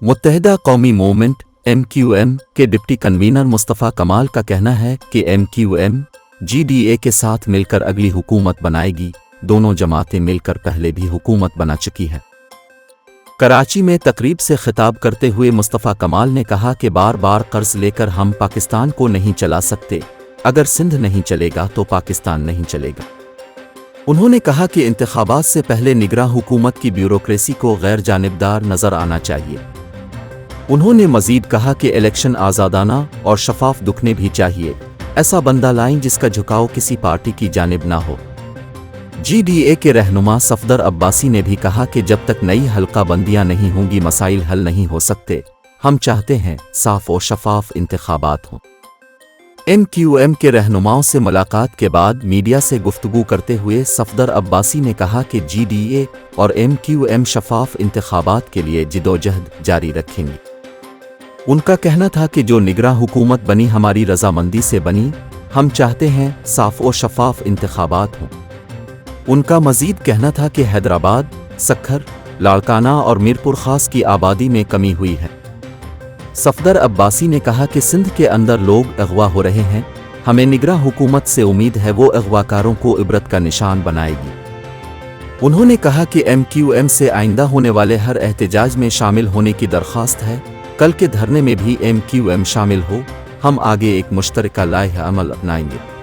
متحدہ قومی movement MQM کے ڈپٹی کنوینر مصطفیٰ کمال کا کہنا ہے کہ MQM GDA کے ساتھ مل کر اگلی حکومت بنائے گی۔ دونوں جماعتیں مل کر پہلے بھی حکومت بنا چکی ہے۔ کراچی میں تقریب سے خطاب کرتے ہوئے مصطفیٰ کمال نے کہا کہ بار بار قرض لے کر ہم پاکستان کو نہیں چلا سکتے، اگر سندھ نہیں چلے گا تو پاکستان نہیں چلے گا۔ انہوں نے کہا کہ انتخابات سے پہلے نگراں حکومت کی بیوروکریسی کو غیر جانبدار نظر آنا چاہیے۔ انہوں نے مزید کہا کہ الیکشن آزادانہ اور شفاف دکھنے بھی چاہیے، ایسا بندہ لائیں جس کا جھکاؤ کسی پارٹی کی جانب نہ ہو۔ GDA کے رہنما صفدر عباسی نے بھی کہا کہ جب تک نئی حلقہ بندیاں نہیں ہوں گی مسائل حل نہیں ہو سکتے۔ ہم چاہتے ہیں صاف و شفاف انتخابات ہوں۔ MQM کے رہنماؤں سے ملاقات کے بعد میڈیا سے گفتگو کرتے ہوئے صفدر عباسی نے کہا کہ GDA اور MQM شفاف انتخابات کے لیے جدوجہد جاری رکھیں گے۔ ان کا کہنا تھا کہ جو نگراں حکومت بنی ہماری رضامندی سے بنی، ہم چاہتے ہیں صاف و شفاف انتخابات ہوں۔ ان کا مزید کہنا تھا کہ حیدرآباد، سکھر، لاڑکانہ اور میرپور خاص کی آبادی میں کمی ہوئی ہے۔ صفدر عباسی نے کہا کہ سندھ کے اندر لوگ اغوا ہو رہے ہیں، ہمیں نگراں حکومت سے امید ہے وہ اغواکاروں کو عبرت کا نشان بنائے گی۔ انہوں نے کہا کہ MQM سے آئندہ ہونے والے ہر احتجاج میں شامل ہونے کی درخواست ہے، کل کے دھرنے میں بھی MQM شامل ہو، ہم آگے ایک مشترکہ لائحہ عمل اپنائیں گے۔